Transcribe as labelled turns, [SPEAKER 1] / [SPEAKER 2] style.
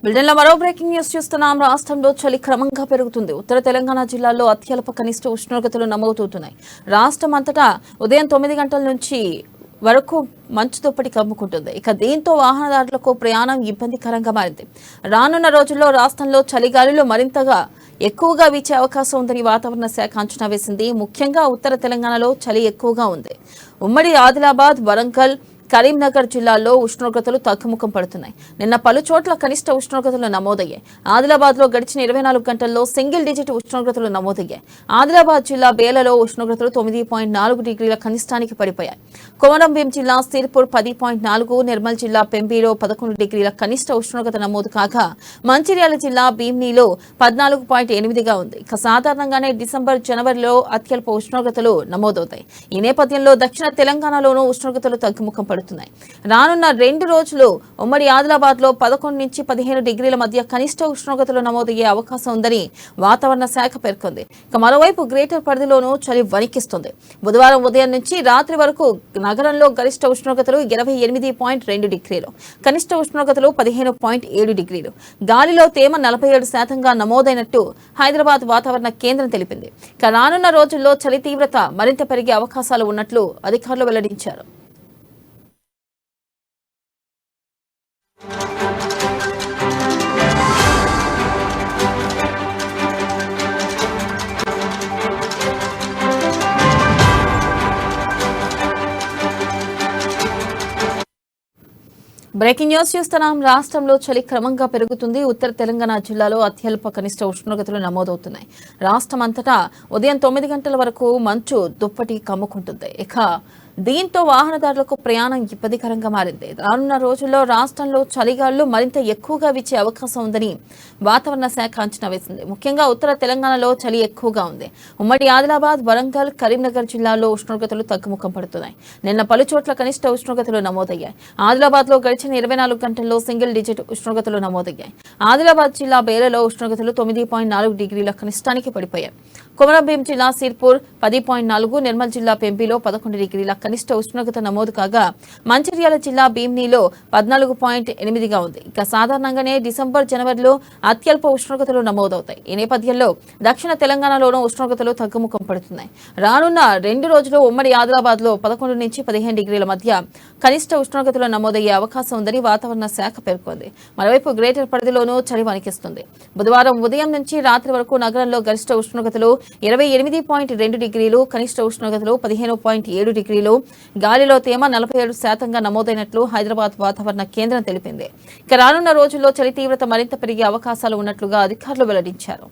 [SPEAKER 1] బిల్డన్లో మరో breaking news చూస్తున్నాం. రాష్ట్రంలో చలి క్రమంగా పెరుగుతుంది. ఉత్తర తెలంగాణ జిల్లాల్లో అత్యల్ప కనిష్ట ఉష్ణోగ్రతలు నమోదవుతున్నాయి. రాష్ట్రం అంతటా ఉదయం 9 గంటల నుంచి వరకు మంచు దుప్పటి కమ్ముకుంటుంది. ఇక దీంతో వాహనదారులకు ప్రయాణం ఇబ్బందికరంగా మారింది. రానున్న రోజుల్లో రాష్ట్రంలో చలిగాలులు మరింతగా ఎక్కువగా వీచే అవకాశం ఉందని వాతావరణ శాఖ అంచనా వేసింది. ముఖ్యంగా ఉత్తర తెలంగాణలో చలి ఎక్కువగా ఉంది. ఉమ్మడి ఆదిలాబాద్, వరంగల్, కరీంనగర్ జిల్లాల్లో ఉష్ణోగ్రతలు తగ్గుముఖం పడుతున్నాయి. నిన్న పలు చోట్ల కనిష్ట ఉష్ణోగ్రతలు నమోదయ్యాయి. ఆదిలాబాద్ లో గడిచిన 24 గంటల్లో సింగిల్ డిజిట్ ఉష్ణోగ్రతలు నమోదయ్యాయి. ఆదిలాబాద్ జిల్లా బేలలో ఉష్ణోగ్రతలు 9.4 డిగ్రీల కనిష్టానికి పడిపోయాయి. కొమరంభీం జిల్లా సిర్పూర్ 10.4, నిర్మల్ జిల్లా పెంబిలో 11 డిగ్రీల కనిష్ట ఉష్ణోగ్రత నమోదు కాగా మంచిర్యాల జిల్లా భీమ్నీలో 14.8గా ఉంది. ఇక సాధారణంగానే డిసెంబర్, జనవరిలో అత్యల్ప ఉష్ణోగ్రతలు నమోదవుతాయి. ఈ నేపథ్యంలో దక్షిణ తెలంగాణలోనూ ఉష్ణోగ్రతలు తగ్గుముఖం పడుతున్నాయి. రానున్న 2 రోజులు ఉమ్మడి ఆదిలాబాద్ లో 11 నుంచి 15 డిగ్రీల మధ్య కనిష్ట ఉష్ణోగ్రతలు నమోదయ్యే అవకాశం ఉందని వాతావరణ శాఖ పేర్కొంది. ఇక మరోవైపు గ్రేటర్ పరిధిలోనూ చలి వణికిస్తుంది. బుధవారం ఉదయం నుంచి రాత్రి వరకు నగరంలో గరిష్ట ఉష్ణోగ్రతలు 28.2 డిగ్రీలు, కనిష్ట ఉష్ణోగ్రతలు 15.7 డిగ్రీలు, గాలిలో తేమ 47%గా నమోదైనట్టు హైదరాబాద్ వాతావరణ కేంద్రం తెలిపింది. ఇక రానున్న రోజుల్లో చలి తీవ్రత మరింత పెరిగే అవకాశాలు ఉన్నట్లు అధికారులు వెల్లడించారు. బ్రేకింగ్ న్యూస్ చూస్తున్నాం. రాష్ట్రంలో చలి క్రమంగా పెరుగుతుంది. ఉత్తర తెలంగాణ జిల్లాలో అత్యల్ప కనిష్ట ఉష్ణోగ్రతలు నమోదవుతున్నాయి. రాష్ట్రం అంతటా ఉదయం 9 గంటల వరకు మంచు దుప్పటి కమ్ముకుంటుంది. ఇక దీంతో వాహనదారులకు ప్రయాణం ఇబ్బందికరంగా మారింది. రానున్న రోజుల్లో రాష్ట్రంలో చలిగాళ్లు మరింత ఎక్కువగా వీచే అవకాశం ఉందని వాతావరణ శాఖ అంచనా వేసింది. ముఖ్యంగా ఉత్తర తెలంగాణలో చలి ఎక్కువగా ఉంది. ఉమ్మడి ఆదిలాబాద్, వరంగల్, కరీంనగర్ జిల్లాల్లో ఉష్ణోగ్రతలు తగ్గుముఖం పడుతున్నాయి. నిన్న పలు చోట్ల కనిష్ట ఉష్ణోగ్రతలు నమోదయ్యాయి. ఆదిలాబాద్ లో గడిచిన 24 గంటల్లో సింగిల్ డిజిట్ ఉష్ణోగ్రతలు నమోదయ్యాయి. ఆదిలాబాద్ జిల్లా బేలలో ఉష్ణోగ్రతలు 9.4 డిగ్రీల కనిష్టానికి పడిపోయాయి. కొమరంభీం జిల్లా సిర్పూర్ 10.4, నిర్మల్ జిల్లా పెంబిలో 11 డిగ్రీల కనిష్ట ఉష్ణోగ్రత నమోదు కాగా మంచిర్యాల జిల్లా భీమ్నీలో 14.8గా ఉంది. ఇక సాధారణంగానే డిసెంబర్, జనవరిలో అత్యల్ప ఉష్ణోగ్రతలు నమోదవుతాయి. ఈ నేపథ్యంలో దక్షిణ తెలంగాణలోనూ ఉష్ణోగ్రతలు తగ్గుముఖం పడుతున్నాయి. రానున్న 2 రోజులు ఉమ్మడి ఆదిలాబాద్ లో 11 నుంచి 15 డిగ్రీల మధ్య కనిష్ట ఉష్ణోగ్రతలు నమోదయ్యే అవకాశం ఉందని వాతావరణ శాఖ పేర్కొంది. మరోవైపు గ్రేటర్ పరిధిలోనూ చలి వణికిస్తుంది. బుధవారం ఉదయం నుంచి రాత్రి వరకు నగరంలో గరిష్ట ఉష్ణోగ్రతలు 28.2 డిగ్రీలు, కనిష్ట ఉష్ణోగ్రతలు 15.7 డిగ్రీలు, గాలిలో తేమ 47%గా నమోదైనట్లు హైదరాబాద్ వాతావరణ కేంద్రం తెలిపింది. ఇక రానున్న రోజుల్లో చలి తీవ్రత మరింత పెరిగే అవకాశాలు ఉన్నట్లుగా అధికారులు వెల్లడించారు.